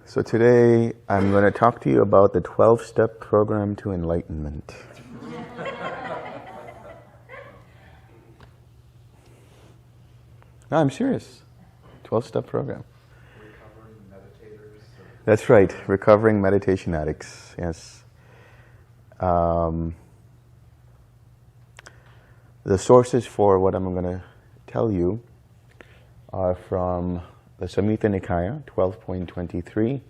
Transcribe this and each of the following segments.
So today I'm going to talk to you about the 12-step program to enlightenment. No, I'm serious. 12-step program. Recovering meditators. That's right, recovering meditation addicts, yes. The sources for what I'm going to tell you are from the Samyutta Nikaya, 12.23,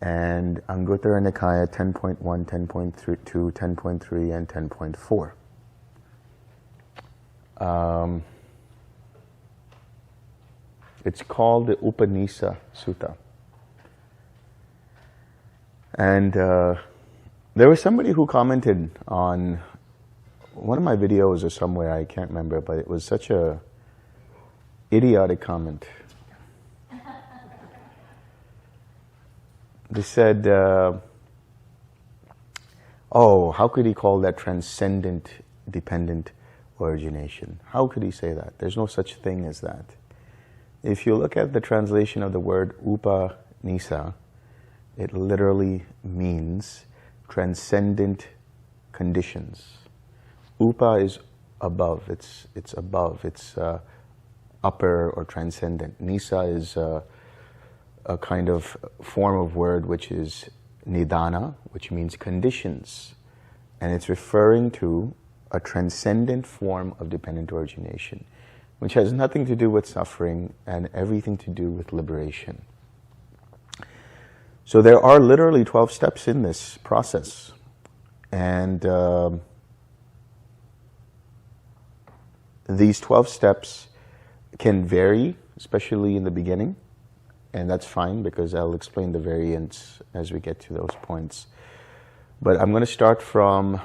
and Anguttara Nikaya, 10.1, 10.2, 10.3, and 10.4. It's called the Upanisa Sutta. And there was somebody who commented on one of my videos or somewhere, I can't remember, but it was such a idiotic comment. They said, oh, how could he call that transcendent, dependent origination? How could he say that? There's no such thing as that. If you look at the translation of the word Upanisa, it literally means transcendent conditions. Upa is above, it's above, it's upper or transcendent. Nisa is a kind of form of word which is nidana, which means conditions. And it's referring to a transcendent form of dependent origination, which has nothing to do with suffering and everything to do with liberation. So there are literally 12 steps in this process. And these 12 steps can vary, especially in the beginning. And that's fine, because I'll explain the variants as we get to those points. But I'm going to start from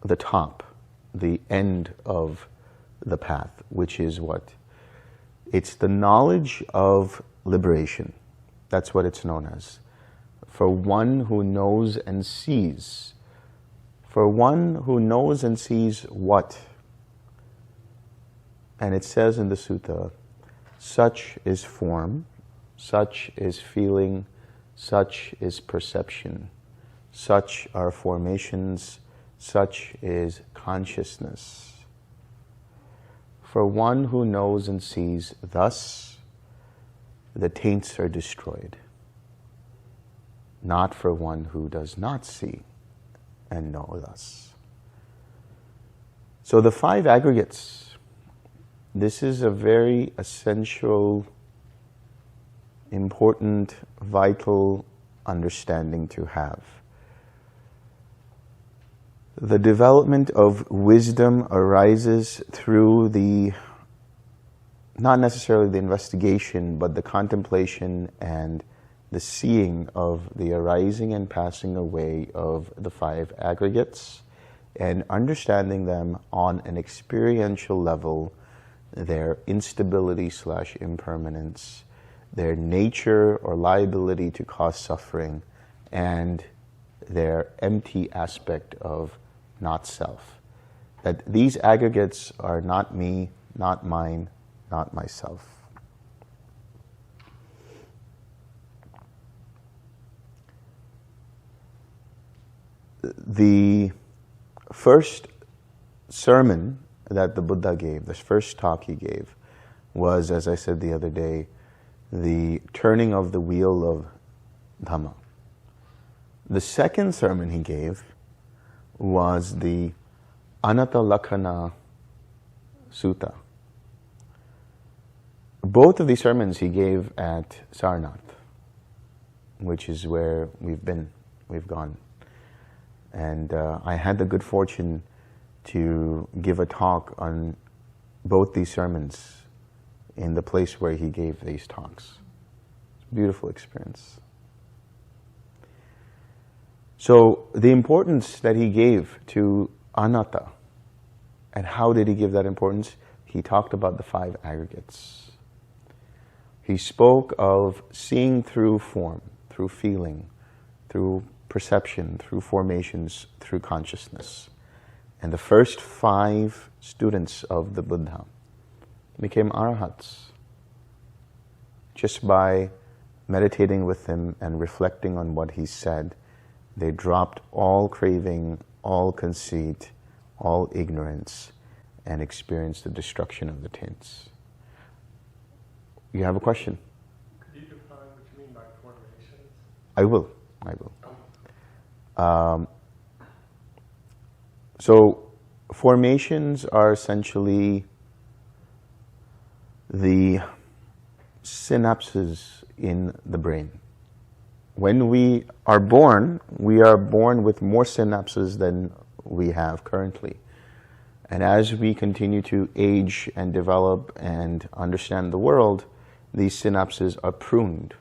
the top, the end of the path, which is what? It's the knowledge of liberation. That's what it's known as. For one who knows and sees. For one who knows and sees what? And it says in the sutta, such is form, such is feeling, such is perception, such are formations, such is consciousness. For one who knows and sees thus, the taints are destroyed. Not for one who does not see and know thus. So the 5 aggregates, this is a very essential, important, vital understanding to have. The development of wisdom arises through the, not necessarily the investigation, but the contemplation and the seeing of the arising and passing away of the 5 aggregates, and understanding them on an experiential level, their instability / impermanence, their nature or liability to cause suffering, and their empty aspect of not self. That these aggregates are not me, not mine, not myself. The first sermon that the Buddha gave, the first talk he gave, was, as I said the other day, the turning of the wheel of Dhamma. The second sermon he gave was the Anatta Lakkhana Sutta. Both of these sermons he gave at Sarnath, which is where we've gone. And I had the good fortune to give a talk on both these sermons in the place where he gave these talks. It's a beautiful experience. So the importance that he gave to anatta, and how did he give that importance? He talked about the 5 aggregates. He spoke of seeing through form, through feeling, through perception, through formations, through consciousness. And the first 5 students of the Buddha became arahats just by meditating with him and reflecting on what he said, they dropped all craving, all conceit, all ignorance, and experienced the destruction of the taints. You have a question? Could you define what you mean by formations? I will. So formations are essentially the synapses in the brain. When we are born with more synapses than we have currently. And as we continue to age and develop and understand the world, these synapses are pruned.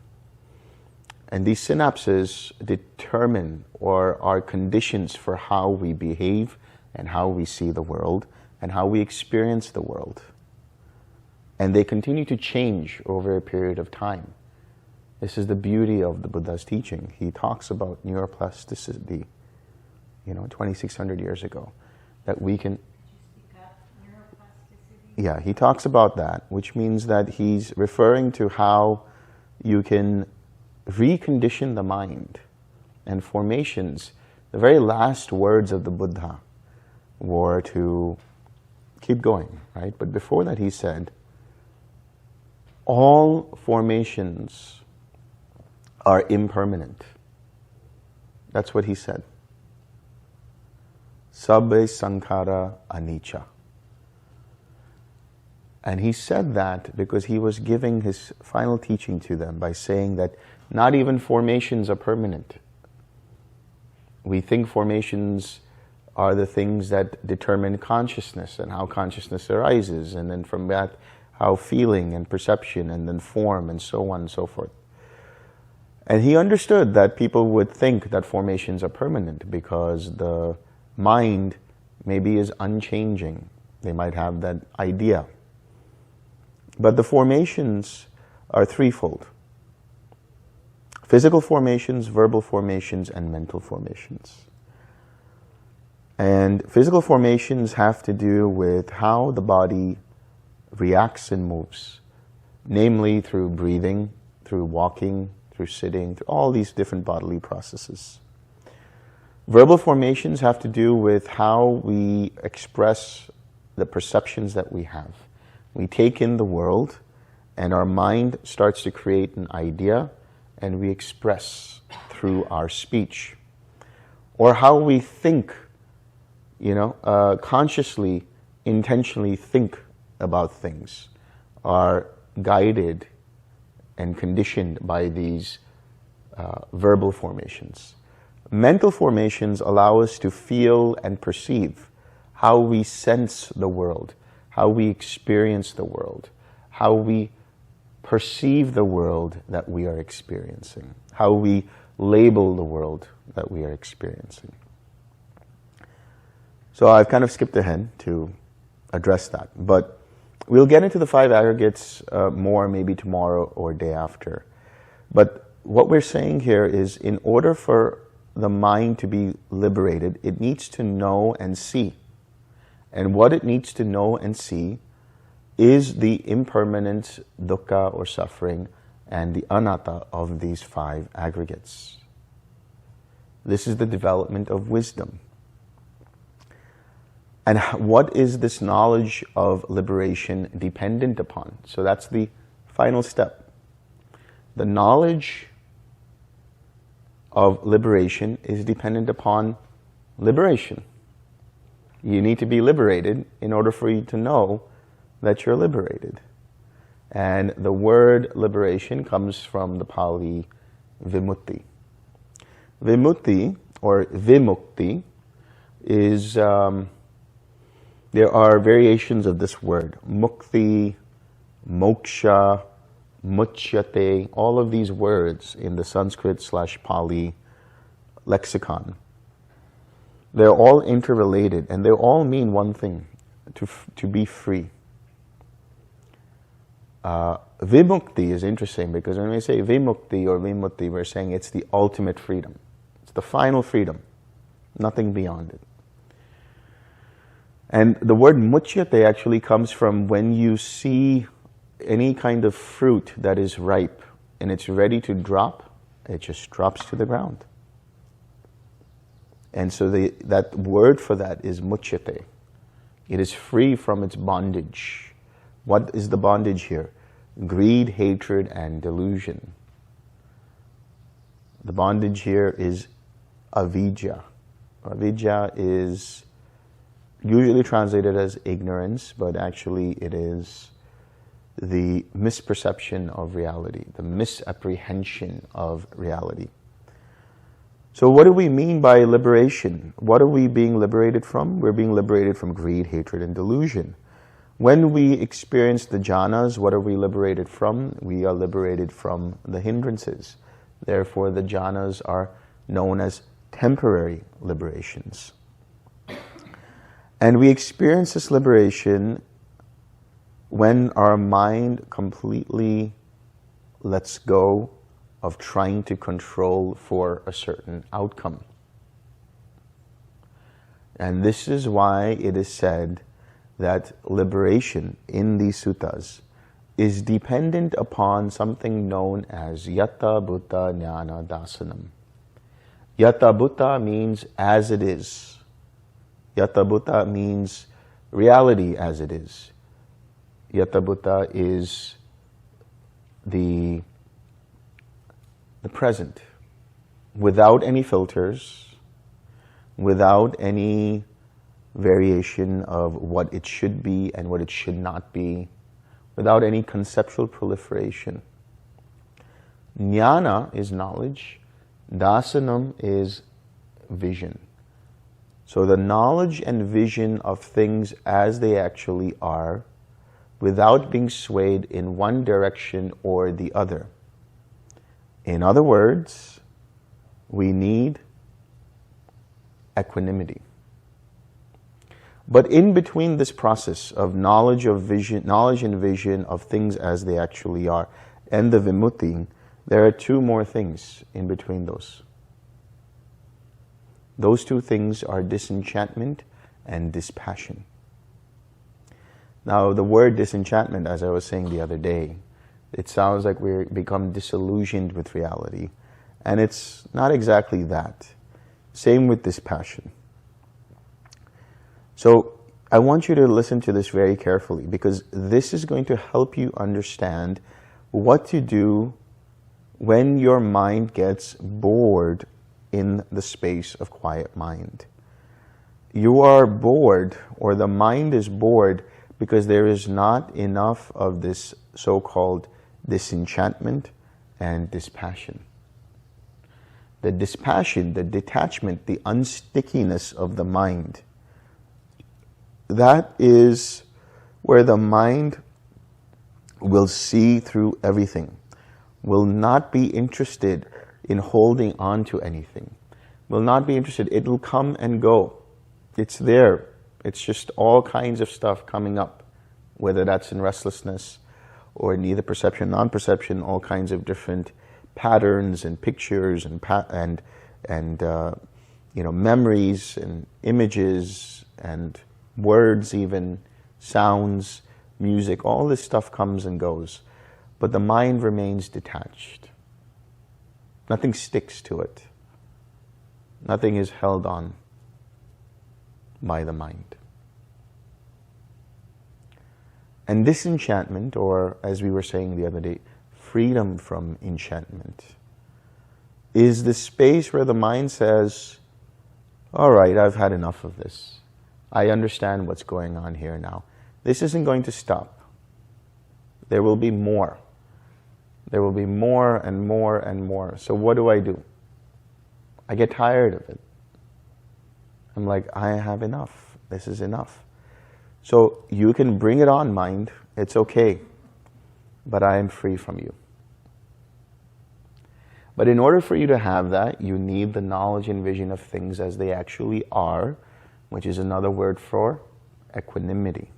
And these synapses determine or are conditions for how we behave and how we see the world and how we experience the world. And they continue to change over a period of time. This is the beauty of the Buddha's teaching. He talks about neuroplasticity, 2,600 years ago, that we can... Yeah, he talks about that, which means that he's referring to how you can recondition the mind. And formations, the very last words of the Buddha were to keep going, right? But before that he said, all formations are impermanent. That's what he said. Sabbe sankhara anicca. And he said that because he was giving his final teaching to them by saying that not even formations are permanent. We think formations are the things that determine consciousness and how consciousness arises, and then from that, how feeling and perception and then form and so on and so forth. And he understood that people would think that formations are permanent because the mind maybe is unchanging. They might have that idea. But the formations are threefold. Physical formations, verbal formations, and mental formations. And physical formations have to do with how the body reacts and moves, namely through breathing, through walking, through sitting, through all these different bodily processes. Verbal formations have to do with how we express the perceptions that we have. We take in the world and our mind starts to create an idea and we express through our speech. Or how we think, consciously, intentionally think about things are guided and conditioned by these verbal formations. Mental formations allow us to feel and perceive how we sense the world, how we experience the world, how we perceive the world that we are experiencing, how we label the world that we are experiencing. So I've kind of skipped ahead to address that, but we'll get into the 5 aggregates more maybe tomorrow or day after. But what we're saying here is in order for the mind to be liberated, it needs to know and see. And what it needs to know and see is the impermanent dukkha or suffering and the anatta of these 5 aggregates. This is the development of wisdom. And what is this knowledge of liberation dependent upon? So that's the final step. The knowledge of liberation is dependent upon liberation. You need to be liberated in order for you to know that you're liberated. And the word liberation comes from the Pali vimutti. Vimutti or vimukti is, there are variations of this word. Mukti, moksha, muchyate, all of these words in the Sanskrit/Pali lexicon. They're all interrelated and they all mean one thing, to be free. Vimukti is interesting because when we say vimukti or vimutti, we're saying it's the ultimate freedom. It's the final freedom, nothing beyond it. And the word muchyate actually comes from when you see any kind of fruit that is ripe and it's ready to drop, it just drops to the ground. And so that word for that is muchyate. It is free from its bondage. What is the bondage here? Greed, hatred, and delusion. The bondage here is avidya. Avidya is usually translated as ignorance, but actually it is the misperception of reality, the misapprehension of reality. So what do we mean by liberation? What are we being liberated from? We're being liberated from greed, hatred, and delusion. When we experience the jhanas, what are we liberated from? We are liberated from the hindrances. Therefore, the jhanas are known as temporary liberations. And we experience this liberation when our mind completely lets go of trying to control for a certain outcome. And this is why it is said that liberation in these suttas is dependent upon something known as Yata Bhuta Jnana Dasanam. Yata Bhuta means as it is. Yata Bhuta means reality as it is. Yata Bhuta is the present, without any filters, without any variation of what it should be and what it should not be, without any conceptual proliferation. Jnana is knowledge, dasanam is vision. So the knowledge and vision of things as they actually are, without being swayed in one direction or the other. In other words, we need equanimity. But in between this process of knowledge and vision of things as they actually are, and the vimutti, there are two more things in between those. Those two things are disenchantment and dispassion. Now, the word disenchantment, as I was saying the other day, it sounds like we become disillusioned with reality. And it's not exactly that. Same with dispassion. So I want you to listen to this very carefully, because this is going to help you understand what to do when your mind gets bored in the space of quiet mind. You are bored, or the mind is bored, because there is not enough of this so-called disenchantment and dispassion. The dispassion, the detachment, the unstickiness of the mind, that is where the mind will see through everything, will not be interested in holding on to anything, will not be interested. It will come and go. It's there. It's just all kinds of stuff coming up, whether that's in restlessness or in either perception, non-perception, all kinds of different patterns and pictures and memories and images and words, even sounds, music. All this stuff comes and goes, but the mind remains detached. Nothing sticks to it. Nothing is held on by the mind. And disenchantment, or as we were saying the other day, freedom from enchantment, is the space where the mind says, all right, I've had enough of this. I understand what's going on here now. This isn't going to stop. There will be more. There will be more and more and more. So what do? I get tired of it. I'm like, I have enough. This is enough. So you can bring it on, mind. It's okay. But I am free from you. But in order for you to have that, you need the knowledge and vision of things as they actually are, which is another word for equanimity.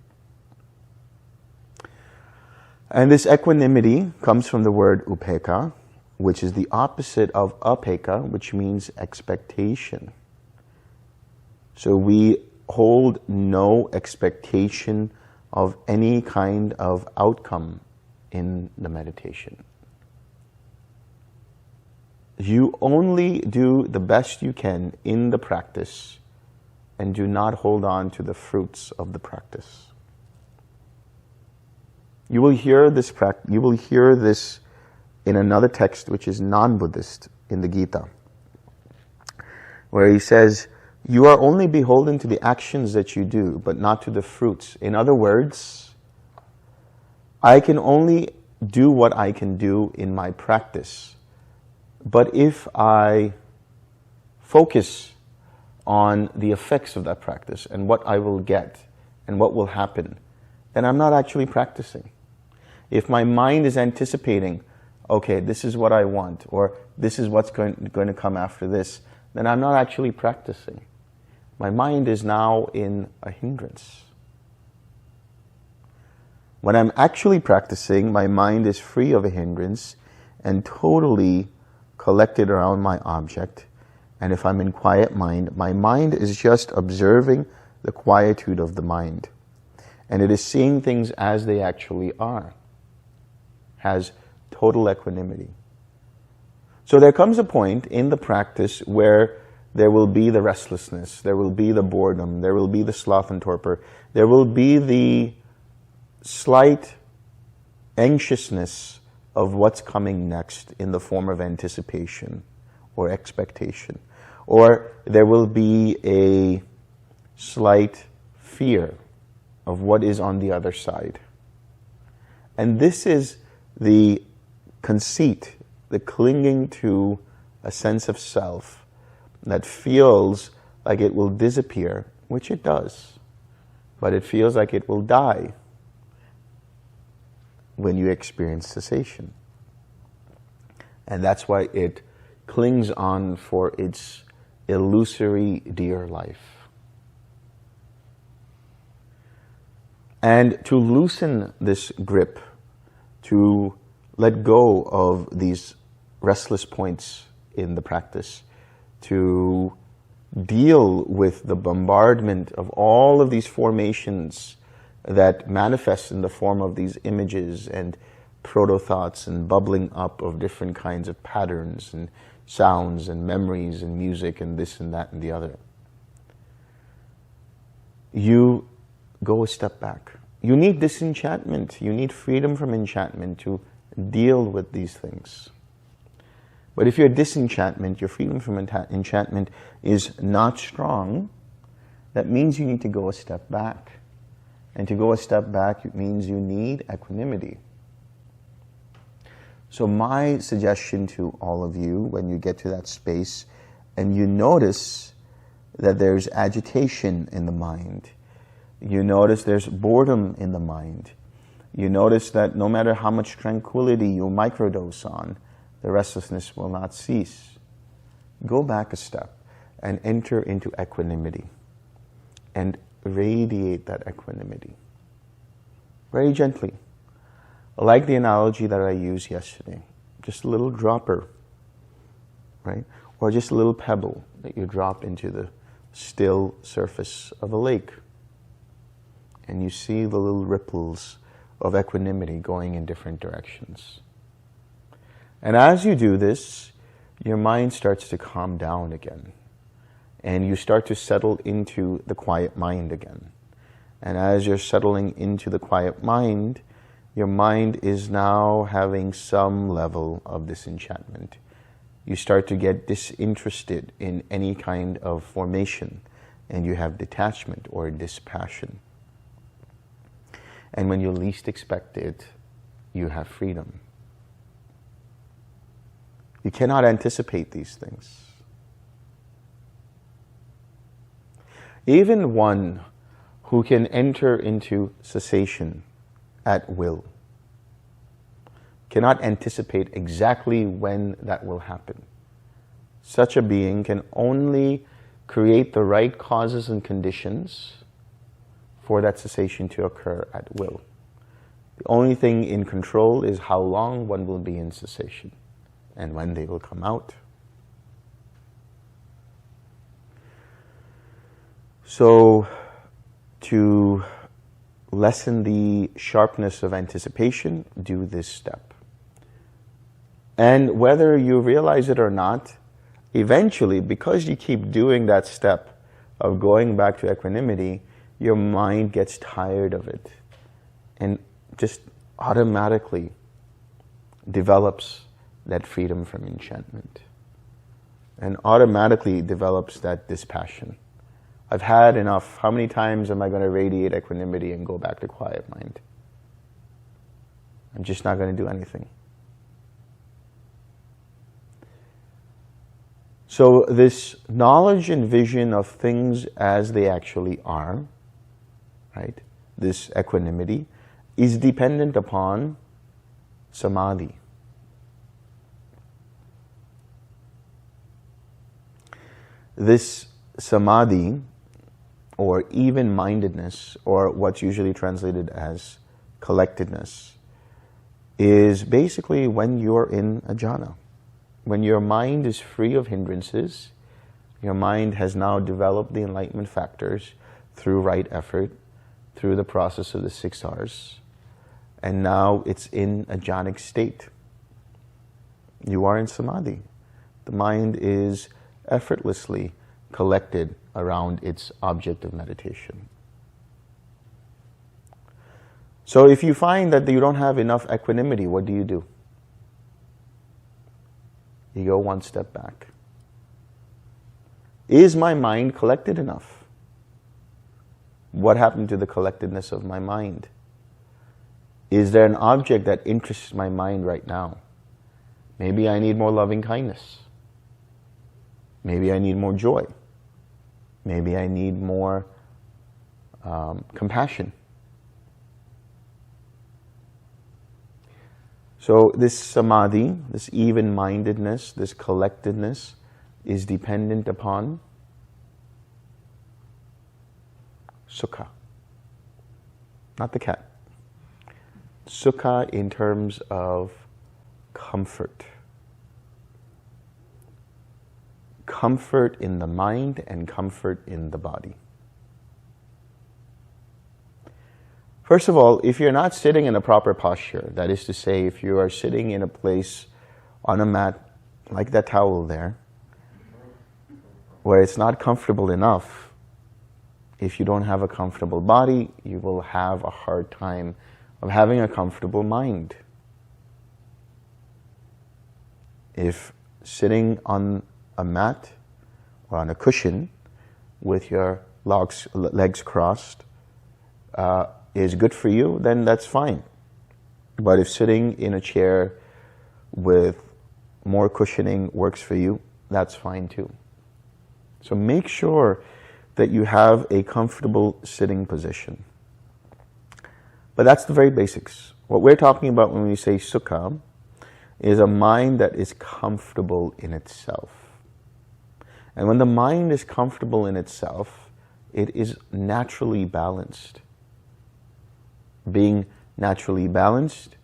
And this equanimity comes from the word upekkha, which is the opposite of apekkha, which means expectation. So we hold no expectation of any kind of outcome in the meditation. You only do the best you can in the practice and do not hold on to the fruits of the practice. You will hear this in another text which is non-Buddhist in the Gita, where he says, you are only beholden to the actions that you do, but not to the fruits. In other words, I can only do what I can do in my practice. But if I focus on the effects of that practice and what I will get and what will happen, then I'm not actually practicing. If my mind is anticipating, okay, this is what I want, or this is what's going to come after this, then I'm not actually practicing. My mind is now in a hindrance. When I'm actually practicing, my mind is free of a hindrance and totally collected around my object. And if I'm in quiet mind, my mind is just observing the quietude of the mind. And it is seeing things as they actually are. Has total equanimity. So there comes a point in the practice where there will be the restlessness, there will be the boredom, there will be the sloth and torpor, there will be the slight anxiousness of what's coming next in the form of anticipation or expectation. Or there will be a slight fear of what is on the other side. And this is the conceit, the clinging to a sense of self that feels like it will disappear, which it does, but it feels like it will die when you experience cessation. And that's why it clings on for its illusory dear life. And to loosen this grip, to let go of these restless points in the practice, to deal with the bombardment of all of these formations that manifest in the form of these images and proto-thoughts and bubbling up of different kinds of patterns and sounds and memories and music and this and that and the other. You go a step back. You need disenchantment. You need freedom from enchantment to deal with these things. But if your disenchantment, your freedom from enchantment is not strong, that means you need to go a step back. And to go a step back, it means you need equanimity. So my suggestion to all of you, when you get to that space and you notice that there's agitation in the mind, you notice there's boredom in the mind, you notice that no matter how much tranquility you microdose on, the restlessness will not cease. Go back a step and enter into equanimity and radiate that equanimity very gently. Like the analogy that I used yesterday, just a little dropper, right? Or just a little pebble that you drop into the still surface of a lake. And you see the little ripples of equanimity going in different directions. And as you do this, your mind starts to calm down again. And you start to settle into the quiet mind again. And as you're settling into the quiet mind, your mind is now having some level of disenchantment. You start to get disinterested in any kind of formation, and you have detachment or dispassion. And when you least expect it, you have freedom. You cannot anticipate these things. Even one who can enter into cessation at will cannot anticipate exactly when that will happen. Such a being can only create the right causes and conditions for that cessation to occur at will. The only thing in control is how long one will be in cessation and when they will come out. So, to lessen the sharpness of anticipation, do this step. And whether you realize it or not, eventually, because you keep doing that step of going back to equanimity, your mind gets tired of it and just automatically develops that freedom from enchantment and automatically develops that dispassion. I've had enough. How many times am I going to radiate equanimity and go back to quiet mind? I'm just not going to do anything. So this knowledge and vision of things as they actually are, right? This equanimity is dependent upon samadhi. This samadhi, or even-mindedness, or what's usually translated as collectedness, is basically when you're in a jhana. When your mind is free of hindrances, your mind has now developed the enlightenment factors through right effort, through the process of the 6 R's, and now it's in a jhanic state. You are in samadhi. The mind is effortlessly collected around its object of meditation. So if you find that you don't have enough equanimity, what do? You go one step back. Is my mind collected enough? What happened to the collectedness of my mind? Is there an object that interests my mind right now? Maybe I need more loving kindness. Maybe I need more joy. Maybe I need more compassion. So this samadhi, this even-mindedness, this collectedness is dependent upon Sukha. Not the cat. Sukha in terms of comfort. Comfort in the mind and comfort in the body. First of all, if you're not sitting in a proper posture, that is to say, if you are sitting in a place on a mat, like that towel there, where it's not comfortable enough, if you don't have a comfortable body, you will have a hard time of having a comfortable mind. If sitting on a mat or on a cushion with your legs crossed is good for you, then that's fine. But if sitting in a chair with more cushioning works for you, that's fine too. So make sure that you have a comfortable sitting position. But that's the very basics. What we're talking about when we say Sukha is a mind that is comfortable in itself. And when the mind is comfortable in itself, it is naturally balanced. Being naturally balanced,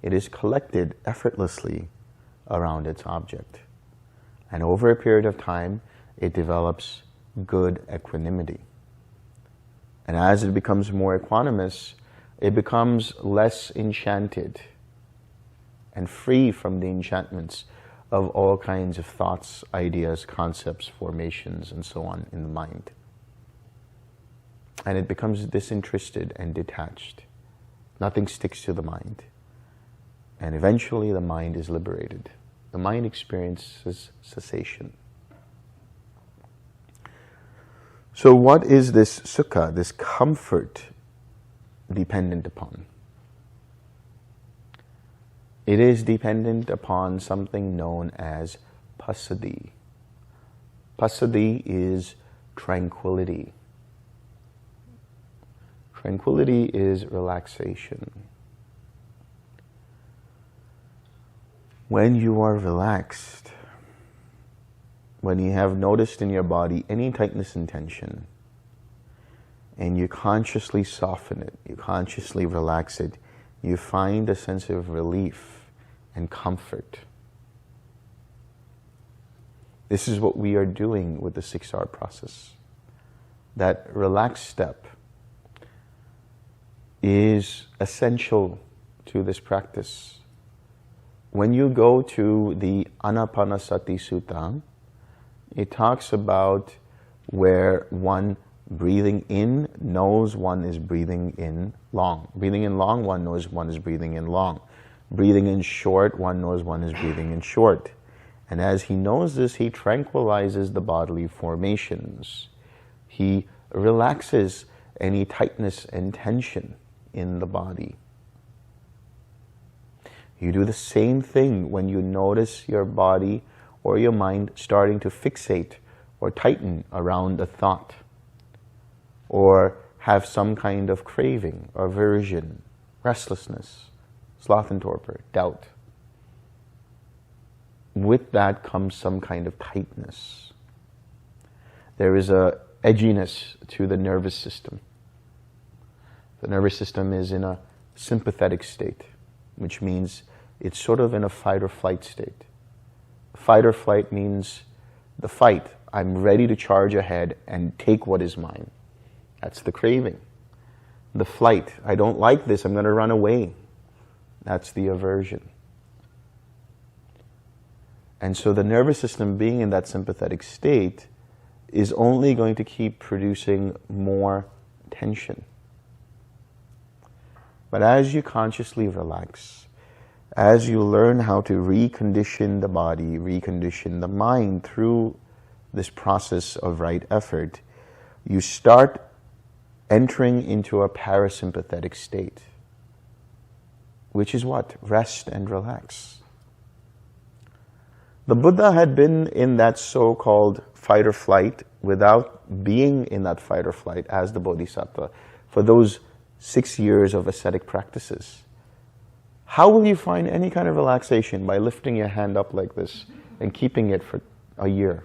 it is collected effortlessly around its object. And over a period of time, it develops good equanimity. And as it becomes more equanimous, it becomes less enchanted and free from the enchantments of all kinds of thoughts, ideas, concepts, formations, and so on in the mind. And it becomes disinterested and detached. Nothing sticks to the mind. And eventually the mind is liberated. The mind experiences cessation. So what is this sukha, this comfort, dependent upon? It is dependent upon something known as passaddhi. Passaddhi is tranquility. Tranquility is relaxation. When you are relaxed, when you have noticed in your body any tightness and tension, and you consciously soften it, you consciously relax it, you find a sense of relief and comfort. This is what we are doing with the 6R process. That relaxed step is essential to this practice. when you go to the Anapanasati Sutta, it talks about where one breathing in knows one is breathing in long. Breathing in long, one knows one is breathing in long. Breathing in short, one knows one is breathing in short. And as he knows this, he tranquilizes the bodily formations. He relaxes any tightness and tension in the body. You do the same thing when you notice your body or your mind starting to fixate or tighten around a thought, or have some kind of craving, aversion, restlessness, sloth and torpor, doubt. With that comes some kind of tightness. There is a edginess to the nervous system. The nervous system is in a sympathetic state, which means it's sort of in a fight or flight state. Fight or flight means the fight. I'm ready to charge ahead and take what is mine. That's the craving. The flight. I don't like this. I'm going to run away. That's the aversion. And so the nervous system, being in that sympathetic state, is only going to keep producing more tension. But as you consciously relax, as you learn how to recondition the body, recondition the mind through this process of right effort, you start entering into a parasympathetic state, which is what? Rest and relax. The Buddha had been in that so-called fight or flight without being in that fight or flight as the Bodhisattva for those 6 years of ascetic practices. How will you find any kind of relaxation by lifting your hand up like this and keeping it for a year?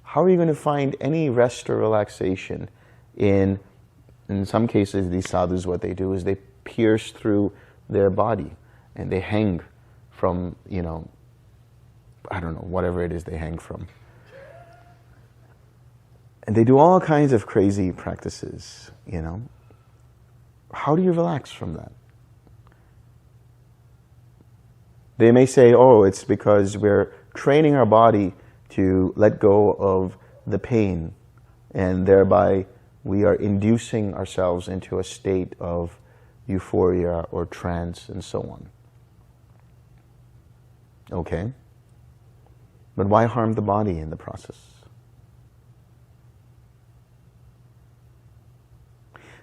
How are you going to find any rest or relaxation in some cases, these sadhus, what they do is they pierce through their body and they hang from, I don't know, whatever it is they hang from. And they do all kinds of crazy practices, How do you relax from that? They may say, oh, it's because we're training our body to let go of the pain, and thereby we are inducing ourselves into a state of euphoria or trance and so on. Okay. But why harm the body in the process?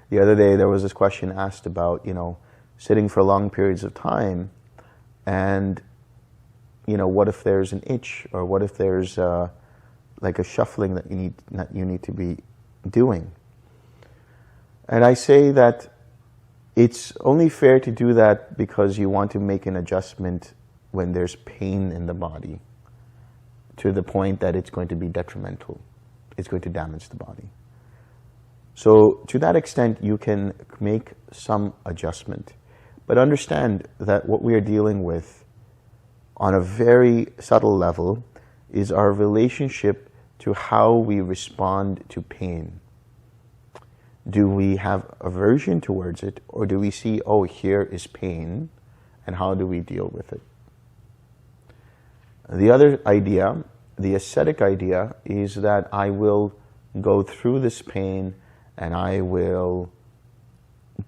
The other day there was this question asked about, sitting for long periods of time and, what if there's an itch, or what if there's like a shuffling that you need to be doing? And I say that it's only fair to do that because you want to make an adjustment when there's pain in the body to the point that it's going to be detrimental. It's going to damage the body. So to that extent, you can make some adjustment. But understand that what we are dealing with on a very subtle level is our relationship to how we respond to pain. Do we have aversion towards it, or do we see, oh, here is pain, and how do we deal with it? The other idea, the ascetic idea, is that I will go through this pain and I will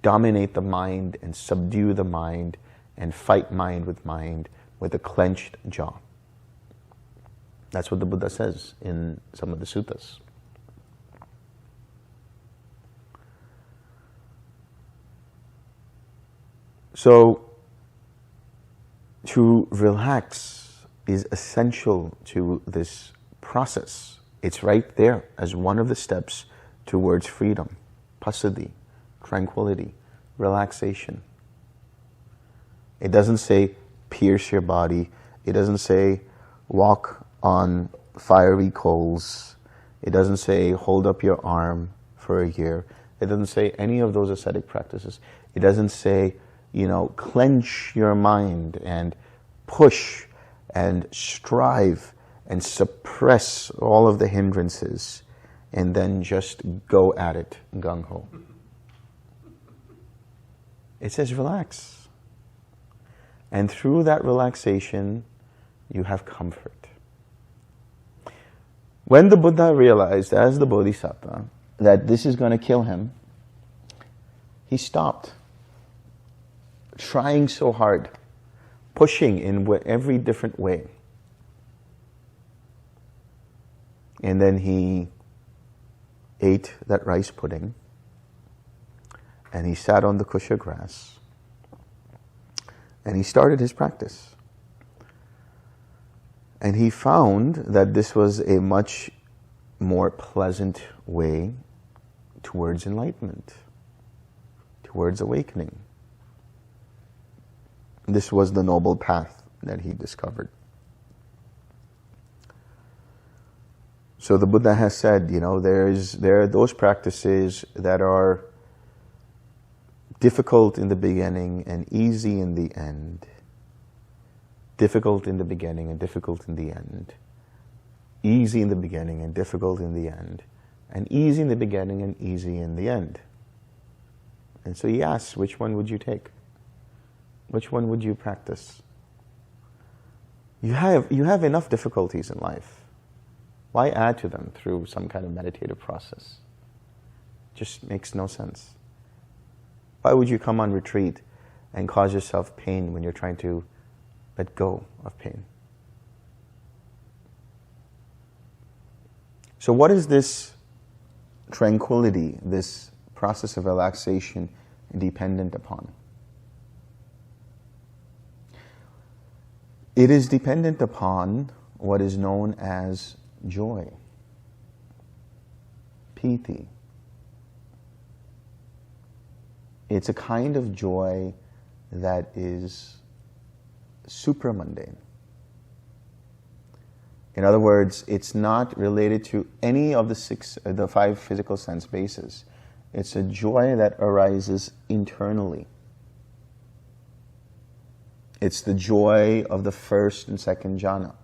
dominate the mind and subdue the mind and fight mind with a clenched jaw. That's what the Buddha says in some of the suttas. So, to relax is essential to this process. It's right there as one of the steps towards freedom, passaddhi, tranquility, relaxation. It doesn't say pierce your body. It doesn't say walk on fiery coals. It doesn't say hold up your arm for a year. It doesn't say any of those ascetic practices. It doesn't say, clench your mind and push and strive and suppress all of the hindrances and then just go at it, gung-ho. It says relax. And through that relaxation, you have comfort. When the Buddha realized, as the Bodhisattva, that this is going to kill him, he stopped trying so hard, pushing in every different way. And then he ate that rice pudding, and he sat on the kusha grass, and he started his practice. And he found that this was a much more pleasant way towards enlightenment, towards awakening. This was the noble path that he discovered. So the Buddha has said, there are those practices that are difficult in the beginning and easy in the end. Difficult in the beginning and difficult in the end. Easy in the beginning and difficult in the end. And easy in the beginning and easy in the end. And so he asks, which one would you take? Which one would you practice? You have enough difficulties in life. Why add to them through some kind of meditative process? Just makes no sense. Why would you come on retreat and cause yourself pain when you're trying to let go of pain? So what is this tranquility, this process of relaxation, dependent upon? It is dependent upon what is known as joy, piti. It's a kind of joy that is supramundane. In other words, it's not related to any of the five physical sense bases. It's a joy that arises internally. It's the joy of the first and second jhana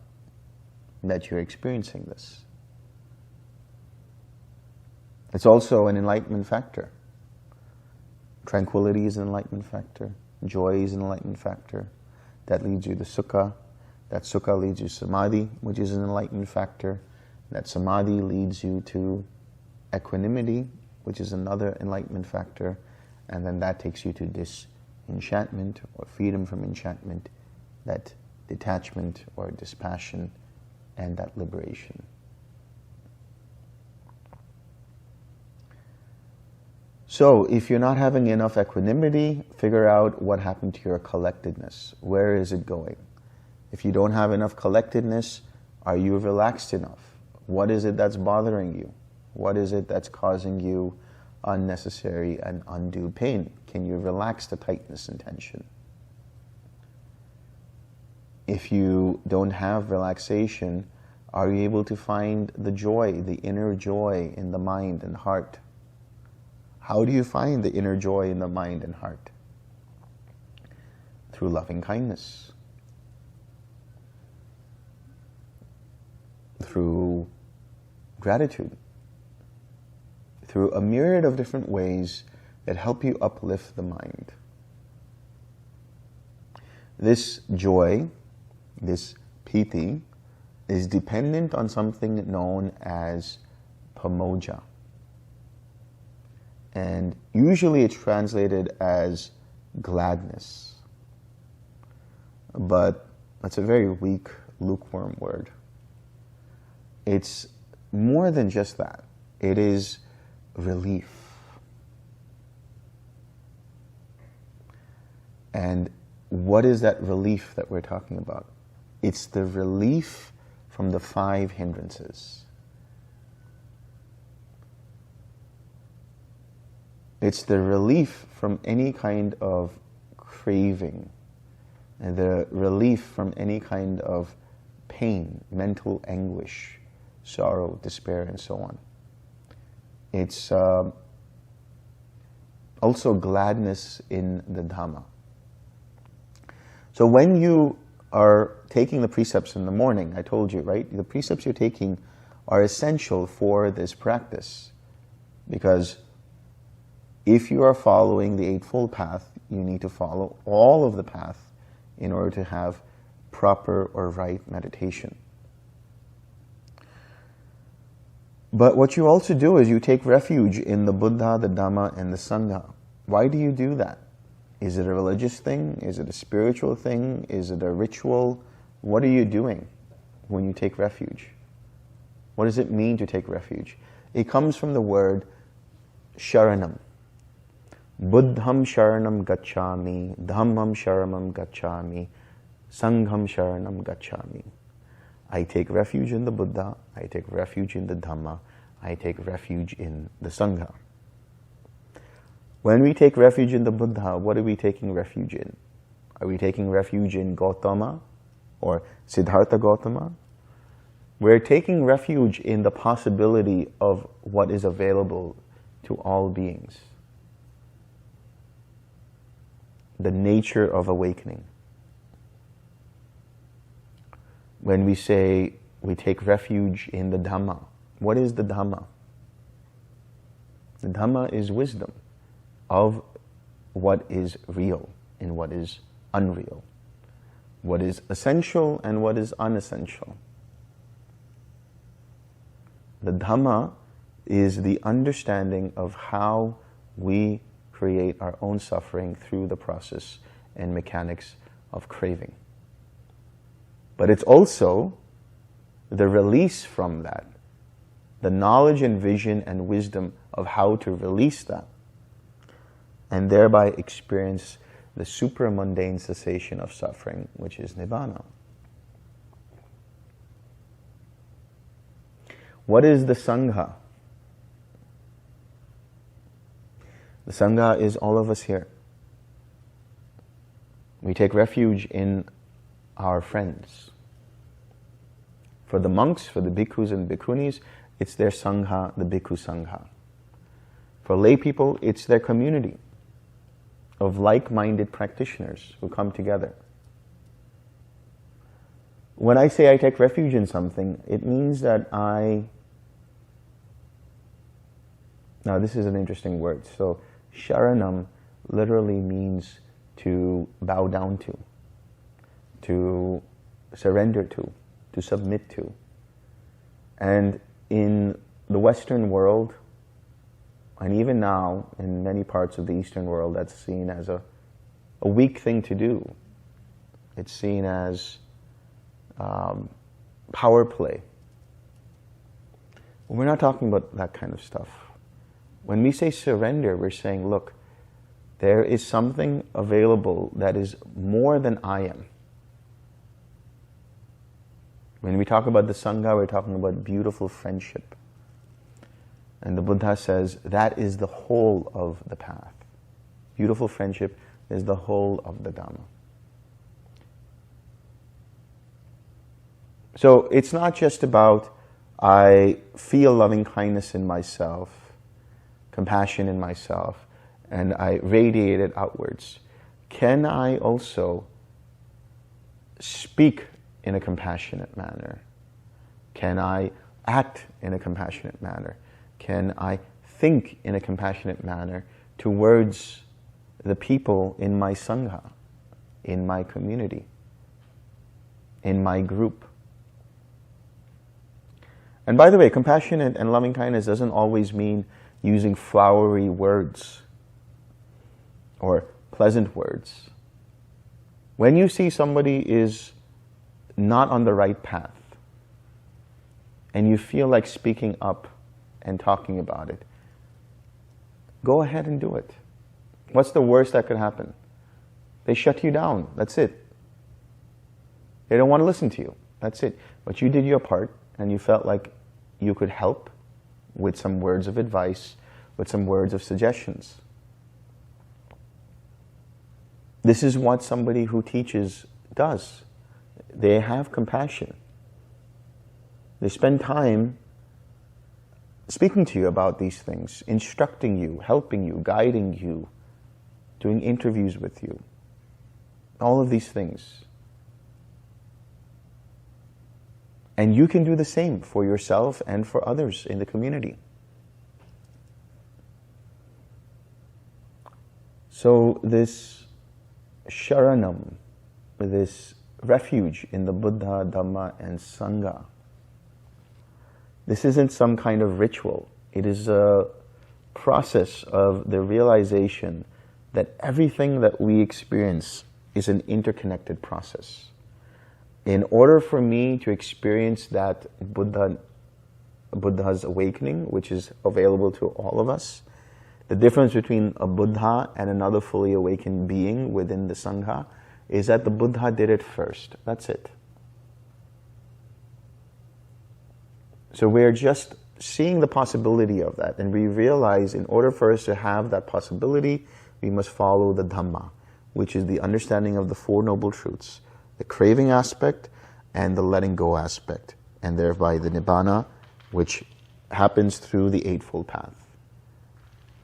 that you're experiencing this. It's also an enlightenment factor. Tranquility is an enlightenment factor. Joy is an enlightenment factor. That leads you to Sukha. That Sukha leads you to Samadhi, which is an enlightenment factor. That Samadhi leads you to Equanimity, which is another enlightenment factor. And then that takes you to disenchantment, or freedom from enchantment, that detachment or dispassion, and that liberation. So, if you're not having enough equanimity, figure out what happened to your collectedness. Where is it going? If you don't have enough collectedness, are you relaxed enough? What is it that's bothering you? What is it that's causing you unnecessary and undue pain? Can you relax the tightness and tension? If you don't have relaxation, are you able to find the joy, the inner joy in the mind and heart? How do you find the inner joy in the mind and heart? Through loving kindness. Through gratitude. Through a myriad of different ways that help you uplift the mind. This joy, this piti, is dependent on something known as pamoja. And usually it's translated as gladness. But that's a very weak, lukewarm word. It's more than just that. It is relief. And what is that relief that we're talking about? It's the relief from the 5 hindrances. It's the relief from any kind of craving, and the relief from any kind of pain, mental anguish, sorrow, despair, and so on. It's also gladness in the Dhamma. So when you are taking the precepts in the morning, I told you, right? The precepts you're taking are essential for this practice, because if you are following the Eightfold Path, you need to follow all of the path in order to have proper or right meditation. But what you also do is you take refuge in the Buddha, the Dhamma, and the Sangha. Why do you do that? Is it a religious thing? Is it a spiritual thing? Is it a ritual? What are you doing when you take refuge? What does it mean to take refuge? It comes from the word sharanam. Buddham sharanam gacchami, dhammam sharanam gacchami, sangham sharanam gacchami. I take refuge in the Buddha, I take refuge in the Dhamma, I take refuge in the Sangha. When we take refuge in the Buddha, what are we taking refuge in? Are we taking refuge in Gautama or Siddhartha Gautama? We're taking refuge in the possibility of what is available to all beings. The nature of awakening. When we say we take refuge in the Dhamma, what is the Dhamma? The Dhamma is wisdom of what is real and what is unreal, what is essential and what is unessential. The Dhamma is the understanding of how we create our own suffering through the process and mechanics of craving. But it's also the release from that, the knowledge and vision and wisdom of how to release that, and thereby experience the supramundane cessation of suffering, which is Nibbana. What is the Sangha? The Sangha is all of us here. We take refuge in our friends. For the monks, for the bhikkhus and bhikkhunis, it's their Sangha, the Bhikkhu Sangha. For lay people, it's their community of like-minded practitioners who come together. When I say I take refuge in something, it means that now this is an interesting word. So sharanam literally means to bow down to surrender to submit to. And in the Western world, and even now in many parts of the Eastern world, that's seen as a weak thing to do. It's seen as power play. We're not talking about that kind of stuff. When we say surrender, we're saying, look, there is something available that is more than I am. When we talk about the Sangha, we're talking about beautiful friendship. And the Buddha says that is the whole of the path. Beautiful friendship is the whole of the Dhamma. So it's not just about I feel loving kindness in myself, compassion in myself, and I radiate it outwards. Can I also speak in a compassionate manner? Can I act in a compassionate manner? Can I think in a compassionate manner towards the people in my Sangha, in my community, in my group? And by the way, compassionate and loving kindness doesn't always mean using flowery words or pleasant words. When you see somebody is not on the right path and you feel like speaking up and talking about it, go ahead and do it. What's the worst that could happen? They shut you down. That's it. They don't want to listen to you. That's it. But you did your part and you felt like you could help with some words of advice, with some words of suggestions. This is what somebody who teaches does. They have compassion. They spend time speaking to you about these things, instructing you, helping you, guiding you, doing interviews with you. All of these things. And you can do the same for yourself and for others in the community. So this sharanam, this refuge in the Buddha, Dhamma, and Sangha. This isn't some kind of ritual. It is a process of the realization that everything that we experience is an interconnected process. In order for me to experience that Buddha's awakening, which is available to all of us, the difference between a Buddha and another fully awakened being within the Sangha is that the Buddha did it first. That's it. So we're just seeing the possibility of that, and we realize in order for us to have that possibility, we must follow the Dhamma, which is the understanding of the Four Noble Truths, the craving aspect and the letting go aspect, and thereby the Nibbana, which happens through the Eightfold Path.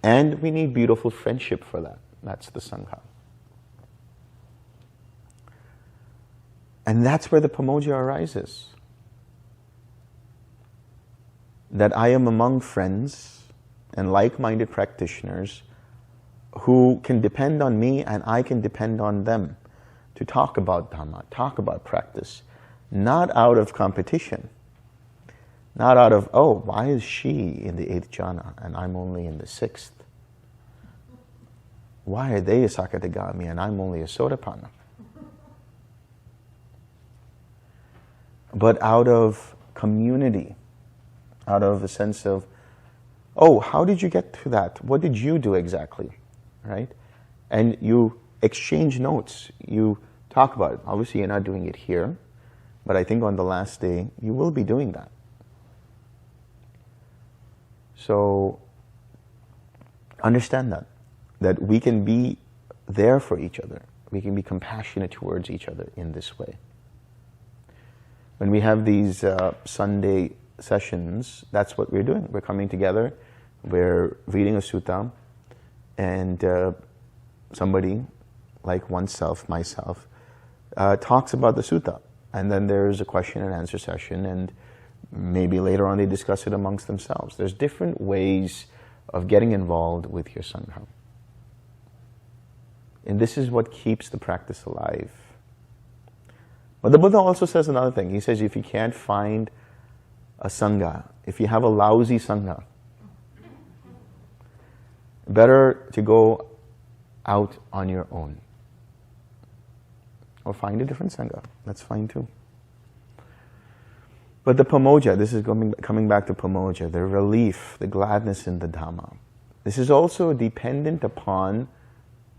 And we need beautiful friendship for that. That's the Sangha. And that's where the Pamoja arises. That I am among friends and like-minded practitioners who can depend on me and I can depend on them to talk about Dhamma, talk about practice, not out of competition, not out of, oh, why is she in the 8th jhana and I'm only in the 6th? Why are they a Sakadagami and I'm only a Sotapanna? But out of community, out of a sense of, oh, how did you get to that? What did you do exactly? Right? And you exchange notes. You talk about it. Obviously, you're not doing it here, but I think on the last day, you will be doing that. So, understand that we can be there for each other. We can be compassionate towards each other in this way. When we have these Sunday sessions, that's what we're doing. We're coming together, we're reading a sutta, and somebody, like oneself, myself, talks about the sutta. And then there's a question and answer session, and maybe later on they discuss it amongst themselves. There's different ways of getting involved with your Sangha. And this is what keeps the practice alive. But the Buddha also says another thing. He says if you can't find a Sangha, if you have a lousy Sangha, better to go out on your own. Or find a different Sangha. That's fine too. But the Pamoja, this is coming back to Pamoja, the relief, the gladness in the Dhamma. This is also dependent upon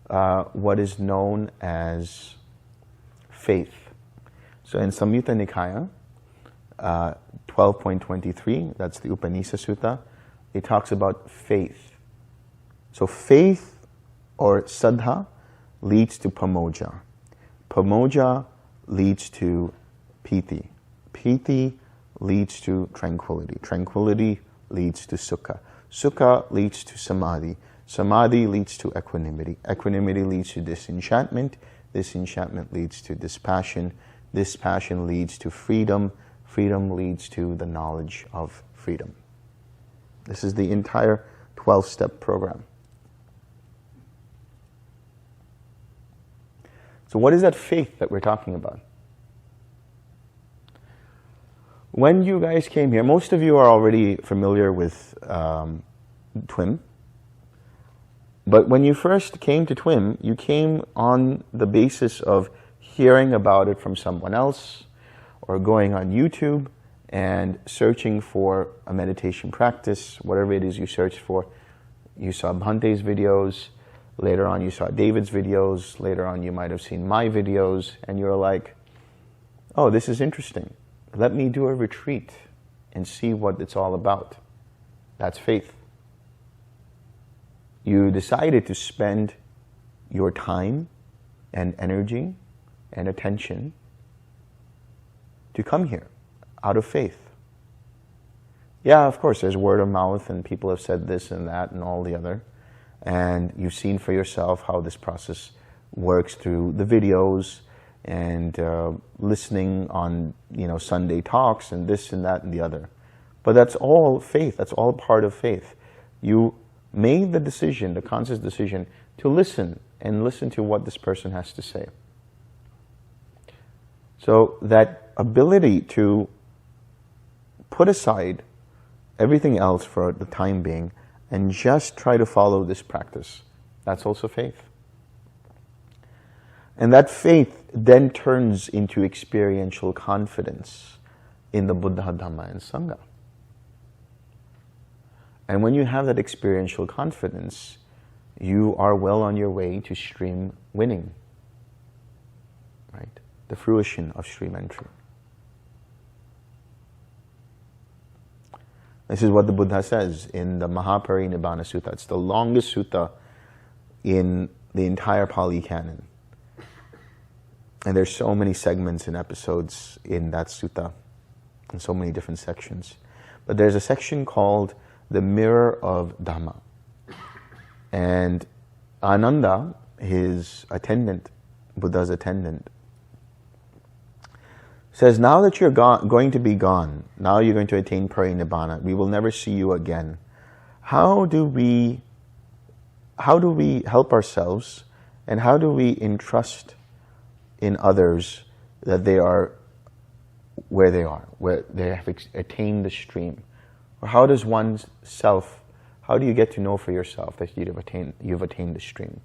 what is known as faith. So in Samyutta Nikaya, 12.23, that's the Upanisa Sutta, it talks about faith. So faith or saddha leads to Pamoja. Pamoja leads to piti. Piti leads to tranquility. Tranquility leads to sukha. Sukha leads to samadhi. Samadhi leads to equanimity. Equanimity leads to disenchantment. Disenchantment leads to dispassion. Dispassion leads to freedom. Freedom leads to the knowledge of freedom. This is the entire 12-step program. So what is that faith that we're talking about? When you guys came here, most of you are already familiar with TWIM. But when you first came to TWIM, you came on the basis of hearing about it from someone else, or going on YouTube and searching for a meditation practice, whatever it is you searched for. You saw Bhante's videos, later on you saw David's videos, later on you might have seen my videos, and you're like, oh, this is interesting. Let me do a retreat and see what it's all about. That's faith. You decided to spend your time and energy and attention to come here out of faith. Yeah, of course, there's word of mouth and people have said this and that and all the other. And you've seen for yourself how this process works through the videos and listening on, Sunday talks and this and that and the other. But that's all faith. That's all part of faith. You made the decision, the conscious decision, to listen and listen to what this person has to say. So that ability to put aside everything else for the time being and just try to follow this practice, that's also faith. And that faith then turns into experiential confidence in the Buddha, Dhamma, and Sangha. And when you have that experiential confidence, you are well on your way to stream winning, right? The fruition of stream entry. This is what the Buddha says in the Mahaparinibbana Sutta. It's the longest sutta in the entire Pali Canon. And there's so many segments and episodes in that sutta, and so many different sections. But there's a section called the Mirror of Dhamma. And Ananda, his attendant, Buddha's attendant, says, now that you're going to be gone, now you're going to attain parinibbana, we will never see you again. How do we help ourselves, and how do we entrust in others that they are where they are, where they have attained the stream? Or how does one's self, how do you get to know for yourself that you've attained the stream?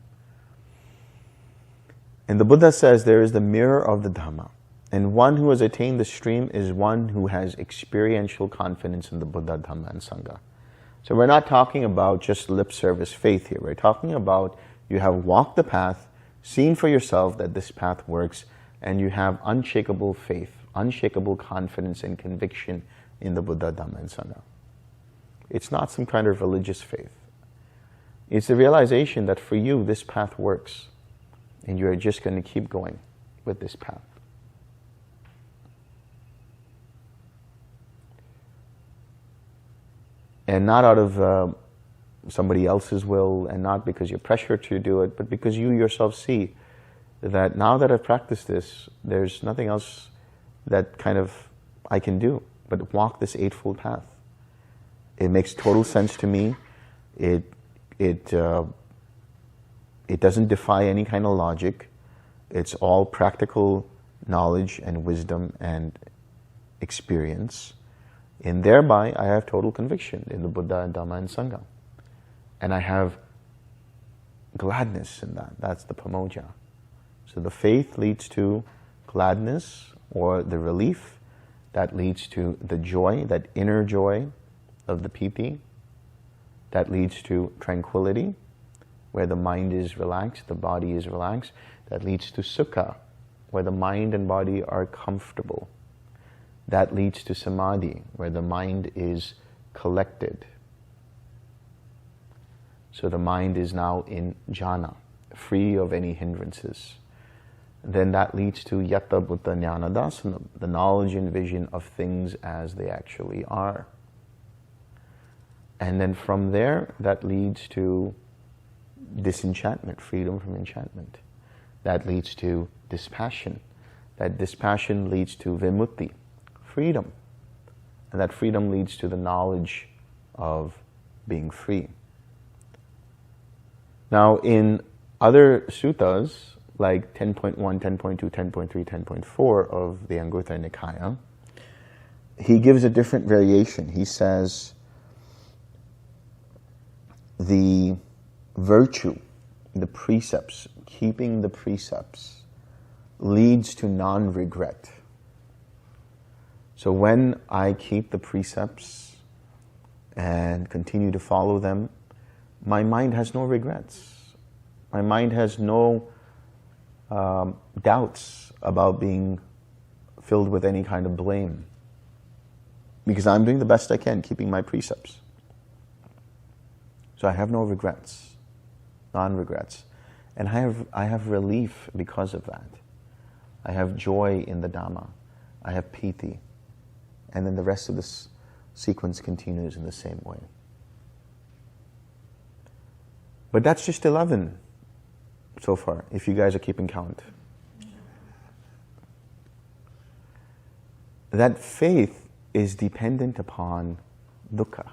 And the Buddha says there is the mirror of the Dhamma. And one who has attained the stream is one who has experiential confidence in the Buddha, Dhamma, and Sangha. So we're not talking about just lip service faith here. We're talking about you have walked the path, seen for yourself that this path works, and you have unshakable faith, unshakable confidence and conviction in the Buddha, Dhamma, and Sangha. It's not some kind of religious faith. It's the realization that for you, this path works, and you're just going to keep going with this path. And not out of somebody else's will, and not because you're pressured to do it, but because you yourself see that now that I've practiced this, there's nothing else that kind of I can do but walk this Eightfold Path. It makes total sense to me. It doesn't defy any kind of logic. It's all practical knowledge and wisdom and experience. And thereby, I have total conviction in the Buddha and Dhamma and Sangha. And I have gladness in that. That's the pamoja. So the faith leads to gladness, or the relief. That leads to the joy, that inner joy of the piti. That leads to tranquility, where the mind is relaxed, the body is relaxed. That leads to sukha, where the mind and body are comfortable. That leads to samadhi, where the mind is collected. So the mind is now in jhana, free of any hindrances. Then that leads to yatta buddha jnana dasana, the knowledge and vision of things as they actually are. And then from there, that leads to disenchantment, freedom from enchantment. That leads to dispassion. That dispassion leads to vimutti, freedom. And that freedom leads to the knowledge of being free. Now, in other suttas, like 10.1, 10.2, 10.3, 10.4 of the Anguttara Nikaya, he gives a different variation. He says, the virtue, the precepts, keeping the precepts, leads to non-regret. So when I keep the precepts and continue to follow them, my mind has no regrets. My mind has no doubts about being filled with any kind of blame, because I'm doing the best I can keeping my precepts. So I have no regrets, non-regrets. And I have relief because of that. I have joy in the Dhamma. I have piti. And then the rest of this sequence continues in the same way. But that's just 11 so far, if you guys are keeping count. That faith is dependent upon dukkha.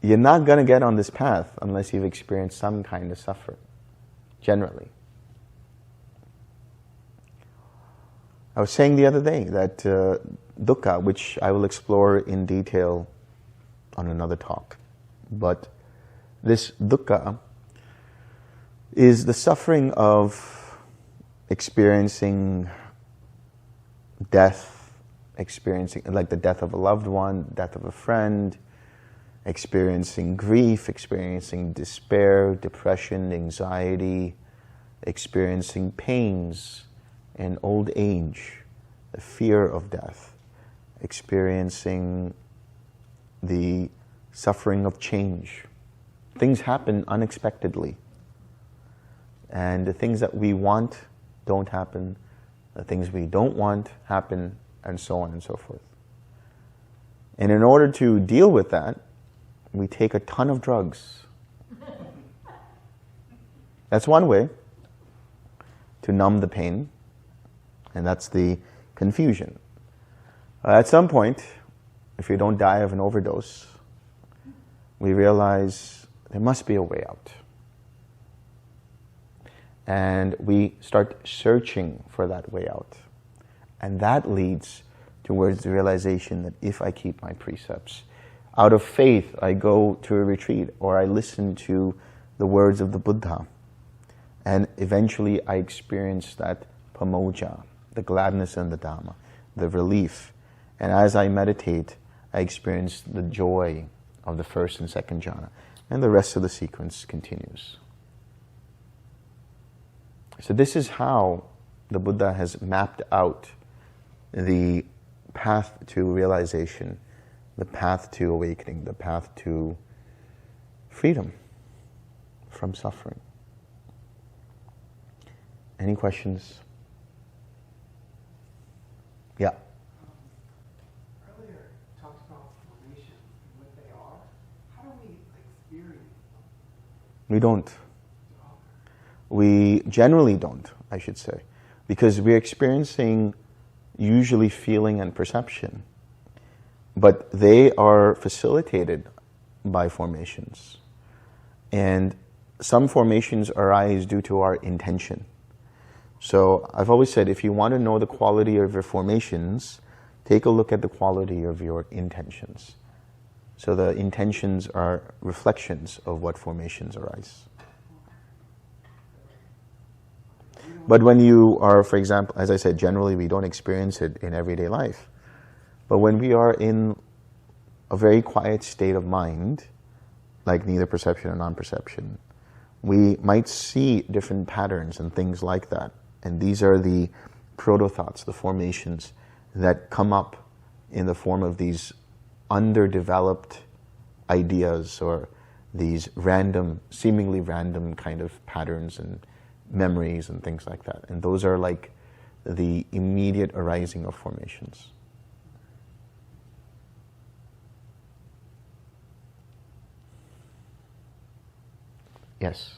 You're not going to get on this path unless you've experienced some kind of suffering. generally. I was saying the other day that dukkha, which I will explore in detail on another talk, but this dukkha is the suffering of experiencing death, experiencing like the death of a loved one, death of a friend, experiencing grief, experiencing despair, depression, anxiety, experiencing pains and old age, the fear of death, experiencing the suffering of change. Things happen unexpectedly. And the things that we want don't happen. The things we don't want happen, and so on and so forth. And in order to deal with that, we take a ton of drugs. That's one way to numb the pain, and that's the confusion. At some point, if you don't die of an overdose, we realize there must be a way out. And we start searching for that way out. And that leads towards the realization that if I keep my precepts, out of faith I go to a retreat or I listen to the words of the Buddha, and eventually I experience that pamoja, the gladness in the Dhamma, the relief. And as I meditate, I experience the joy of the first and second jhana. And the rest of the sequence continues. So this is how the Buddha has mapped out the path to realization, the path to awakening, the path to freedom from suffering. Any questions? Yeah. Earlier, you talked about formation and what they are. How do we experience them? We don't. We generally don't, I should say, because we're experiencing usually feeling and perception, but they are facilitated by formations. And some formations arise due to our intention. So I've always said, if you want to know the quality of your formations, take a look at the quality of your intentions. So the intentions are reflections of what formations arise. But when you are, for example, as I said, generally we don't experience it in everyday life. But when we are in a very quiet state of mind, like neither perception or non-perception, we might see different patterns and things like that. And these are the proto-thoughts, the formations that come up in the form of these underdeveloped ideas or these random, seemingly random kind of patterns and memories and things like that. And those are like the immediate arising of formations. Yes?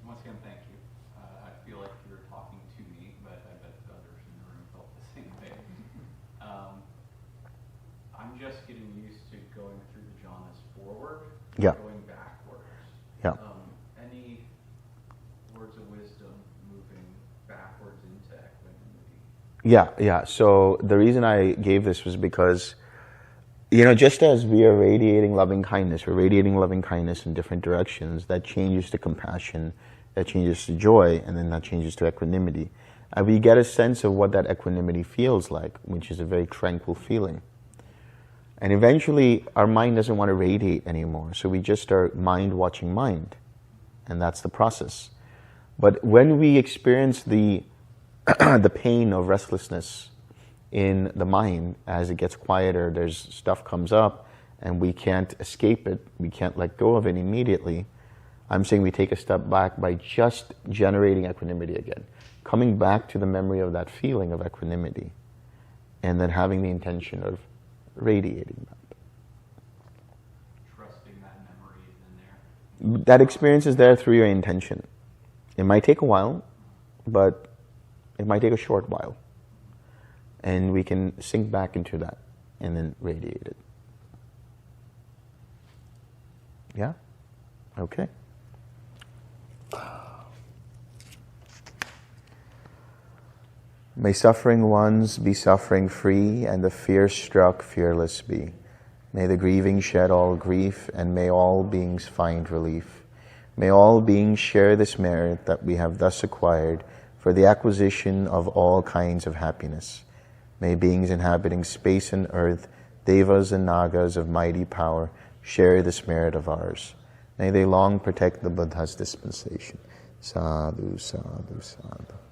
Once again, thank you. I feel like you were talking to me, but I bet the others in the room felt the same way. I'm just getting used to going through the jhanas forward, Yeah. going backwards. Yeah. Any words of wisdom moving backwards into equanimity? Yeah. So the reason I gave this was because, just as we are radiating loving kindness, we're radiating loving kindness in different directions. That changes to compassion, that changes to joy, and then that changes to equanimity. And we get a sense of what that equanimity feels like, which is a very tranquil feeling. And eventually, our mind doesn't want to radiate anymore, so we just start mind watching mind. And that's the process. But when we experience the the pain of restlessness in the mind, as it gets quieter, there's stuff comes up, and we can't escape it, we can't let go of it immediately. I'm saying we take a step back by just generating equanimity again, coming back to the memory of that feeling of equanimity, and then having the intention of radiating that. Trusting that memory is in there. That experience is there through your intention. It might take a while, but it might take a short while. And we can sink back into that and then radiate it. Yeah? Okay. May suffering ones be suffering free, and the fear-struck fearless be. May the grieving shed all grief, and may all beings find relief. May all beings share this merit that we have thus acquired for the acquisition of all kinds of happiness. May beings inhabiting space and earth, devas and nagas of mighty power, share this merit of ours. May they long protect the Buddha's dispensation. Sadhu, sadhu, sadhu.